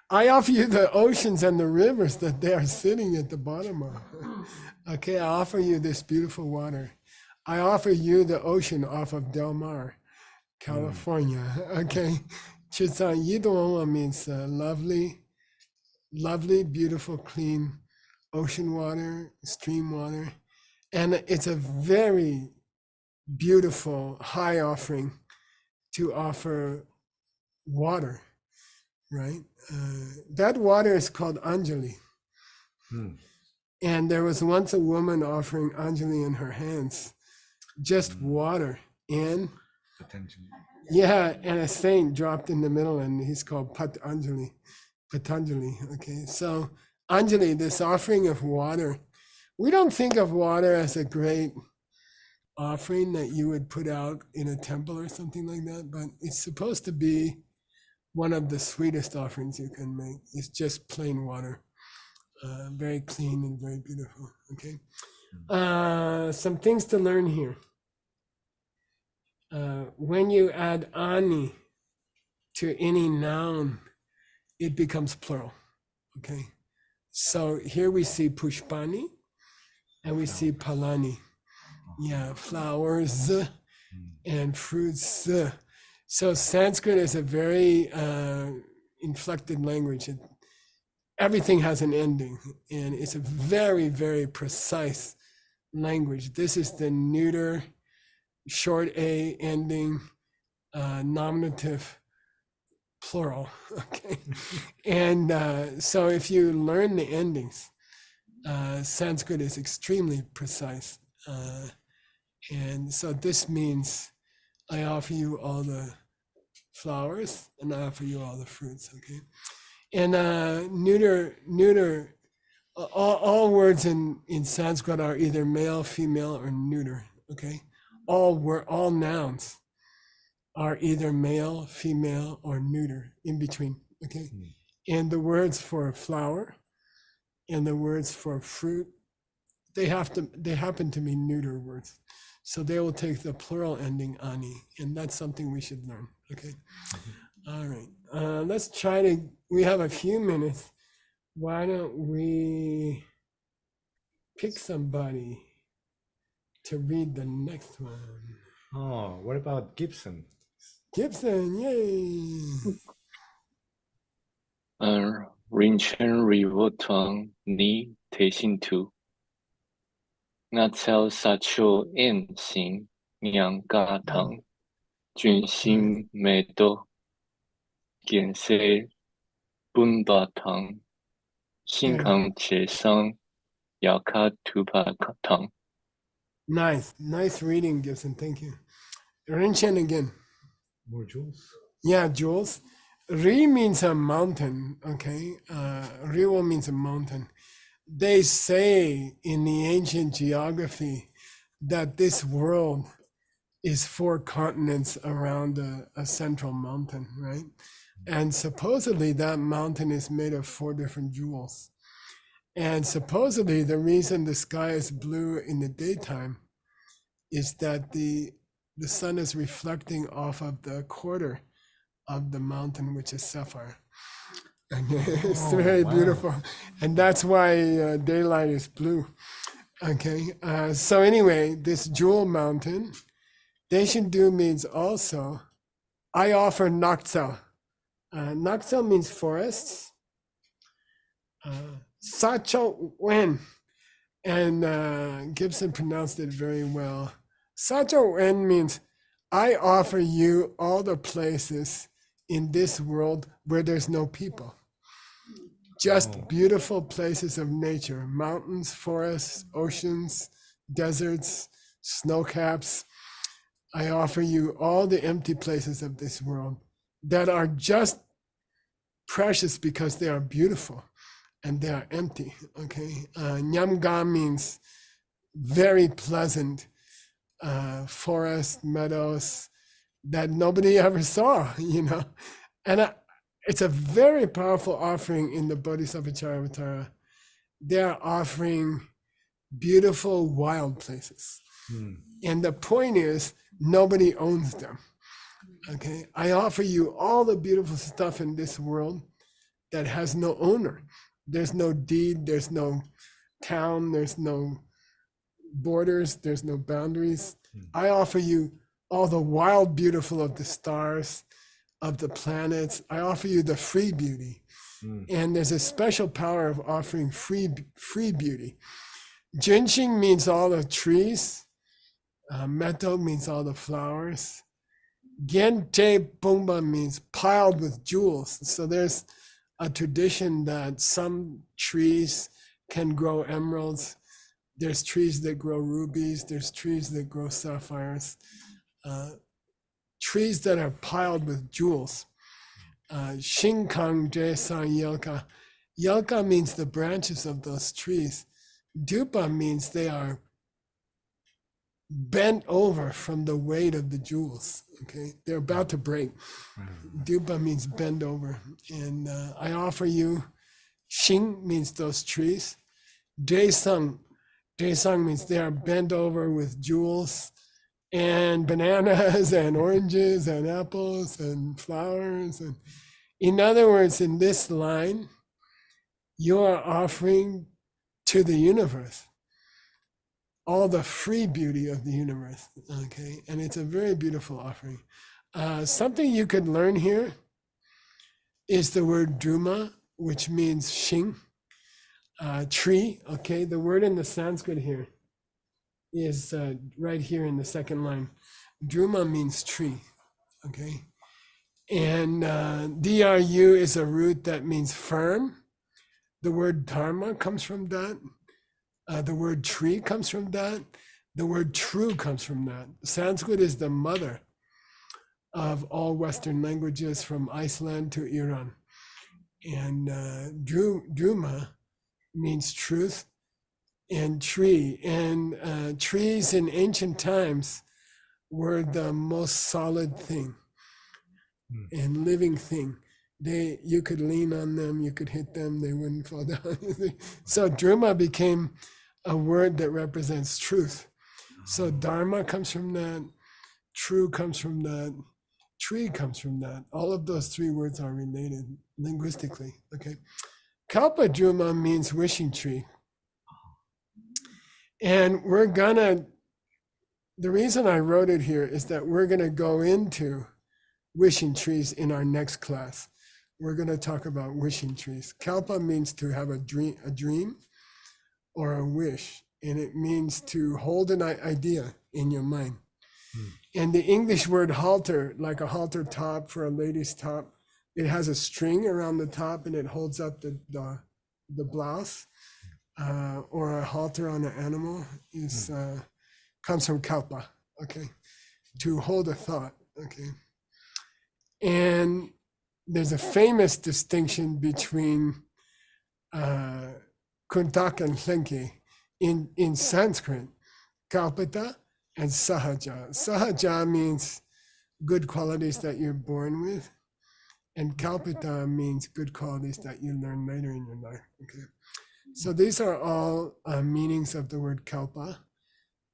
I offer you the oceans and the rivers that they are sitting at the bottom of. Okay, I offer you this beautiful water. I offer you the ocean off of Del Mar, California. Okay, Xuanzang Yidong means lovely, beautiful, clean ocean water, stream water. And it's a very beautiful high offering to offer water, right? That water is called Anjali. And there was once a woman offering Anjali in her hands, just water. And and a saint dropped in the middle, and he's called Patanjali. Okay, so Anjali, this offering of water, we don't think of water as a great offering that you would put out in a temple or something like that, but it's supposed to be one of the sweetest offerings you can make. It's just plain water, very clean and very beautiful. Okay, some things to learn here. When you add ani to any noun, it becomes plural. Okay, so here we see pushpani and we see palani. Yeah, flowers and fruits. So Sanskrit is a very inflected language. Everything has an ending, and it's a very, very precise language. This is the neuter, short A ending, nominative, plural. Okay, and so if you learn the endings, Sanskrit is extremely precise, and so this means I offer you all the flowers and I offer you all the fruits. Okay, and neuter. All words in Sanskrit are either male, female, or neuter. Okay, all nouns are either male, female, or neuter, in between. Okay, and the words for flower and the words for fruit, they happen to be neuter words, so they will take the plural ending ani, and that's something we should learn. Okay, all right. Let's try to. We have a few minutes. Why don't we pick somebody to read the next one? Oh, what about Gibson? Gibson, yay! 林泉 River 团你提醒图，我操杀出隐形娘家堂，军心没多，建设本巴堂，心康切上 Yakatupa Nice reading, Gibson. Thank you. Rinchen again. More jewels. Yeah, Jules. Ri means a mountain. Okay, Riwo means a mountain. They say in the ancient geography that this world is 4 continents around a central mountain, right? And supposedly that mountain is made of 4 different jewels. And supposedly the reason the sky is blue in the daytime is that the sun is reflecting off of the quarter of the mountain, which is sapphire. And it's very beautiful. And that's why daylight is blue. Okay, so anyway, this jewel mountain, Daishin Du means also, I offer Naktsel. Naktsel means forests. Sacho Wen, and Gibson pronounced it very well. Sacho Wen means, I offer you all the places in this world where there's no people. Just beautiful places of nature, mountains, forests, oceans, deserts, snow caps. I offer you all the empty places of this world that are just precious because they are beautiful and they are empty, okay? Nyamga means very pleasant forest, meadows that nobody ever saw, you know? And it's a very powerful offering in the Bodhisattva Charivatara. They're offering beautiful wild places. And the point is, nobody owns them, okay? I offer you all the beautiful stuff in this world that has no owner. There's no deed, there's no town, there's no borders, there's no boundaries. I offer you all the wild beautiful of the stars, of the planets. I offer you the free beauty. And there's a special power of offering free beauty. Jinxing means all the trees. Meto means all the flowers. Gente Pumba means piled with jewels. So there's a tradition that some trees can grow emeralds. There's trees that grow rubies. There's trees that grow sapphires. Trees that are piled with jewels. Shinkang Jesang Yelka. Yelka means the branches of those trees. Dupa means they are bent over from the weight of the jewels. Okay, they're about to break. Dupa means bend over. And I offer you, Xing means those trees. Jesang means they are bent over with jewels and bananas and oranges and apples and flowers. And in other words, in this line, you are offering to the universe all the free beauty of the universe, okay? And it's a very beautiful offering. Something you could learn here is the word Druma, which means Xing, tree, okay? The word in the Sanskrit here is right here in the second line. Druma means tree, okay? And DRU is a root that means firm. The word dharma comes from that. The word tree comes from that. The word true comes from that. Sanskrit is the mother of all Western languages from Iceland to Iran. And Druma means truth and tree. And trees in ancient times were the most solid thing and living thing. You could lean on them, you could hit them, they wouldn't fall down. So Druma became a word that represents truth. So Dharma comes from that, true comes from that, tree comes from that. All of those 3 words are related linguistically, okay? Kalpa Druma means wishing tree. And the reason I wrote it here is that we're gonna go into wishing trees in our next class. We're gonna talk about wishing trees. Kalpa means to have a dream or a wish, and it means to hold an idea in your mind. And the English word halter, like a halter top for a lady's top, it has a string around the top and it holds up the blouse. or a halter on an animal is comes from kalpa, okay, to hold a thought, okay. And there's a famous distinction between kuntak and senki in Sanskrit, kalpita and sahaja. Sahaja means good qualities that you're born with, and kalpita means good qualities that you learn later in your life, okay. So these are all meanings of the word kalpa,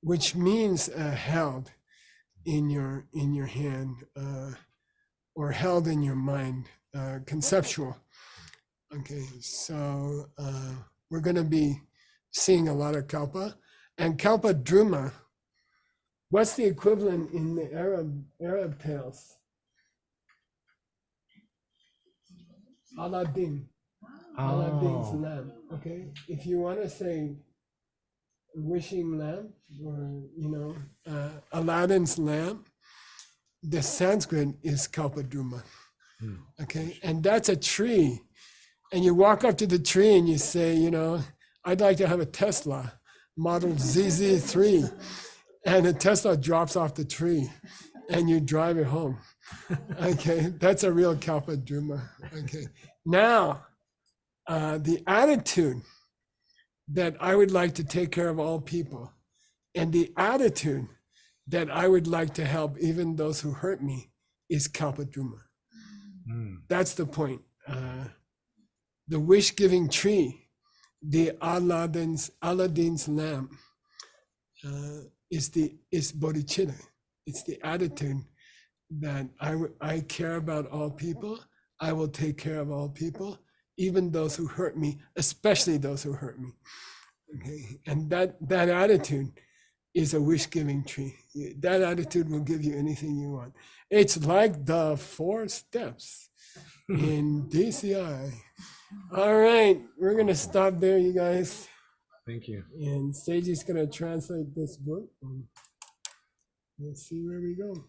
which means held in your hand or held in your mind, conceptual. Okay, so we're going to be seeing a lot of kalpa, and kalpa druma. What's the equivalent in the Arab tales? Aladdin's lamp. Okay, if you want to say wishing lamp, or Aladdin's lamp, the Sanskrit is kalpadruma. Okay, and that's a tree, and you walk up to the tree and you say, I'd like to have a Tesla model ZZ3, and a Tesla drops off the tree and you drive it home. Okay, that's a real kalpadruma. Okay, now the attitude that I would like to take care of all people, and the attitude that I would like to help even those who hurt me, is kalpadruma. That's the point. The wish-giving tree, the Aladdin's lamp, is bodhicitta. It's the attitude that I care about all people. I will take care of all people, even those who hurt me, especially those who hurt me. Okay, and that attitude is a wish-giving tree. That attitude will give you anything you want. It's like the 4 steps in DCI. All right, we're gonna stop there, you guys. Thank you. And Seiji's gonna translate this book. And let's see where we go.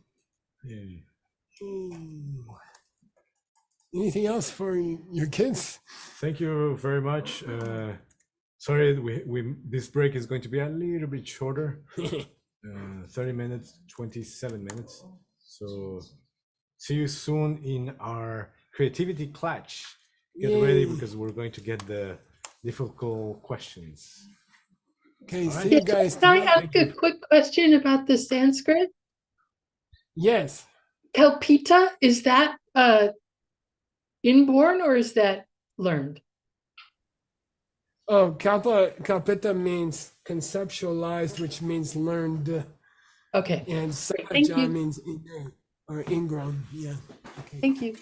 Anything else for your kids? Thank you very much. Sorry, we this break is going to be a little bit shorter. 30 minutes, 27 minutes. So see you soon in our creativity clutch. Get ready, because we're going to get the difficult questions. Okay, see you guys. Can I ask a quick question about the Sanskrit? Yes. Kalpita, is that inborn or is that learned? Oh, kalpita means conceptualized, which means learned. Okay. And sahaja means innate or ingrown. Yeah. Okay. Thank you.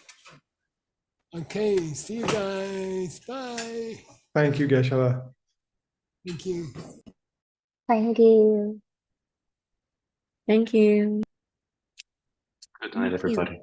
Okay, see you guys. Bye. Thank you, Geshe-la. Thank you. Thank you. Thank you. Good night, everybody.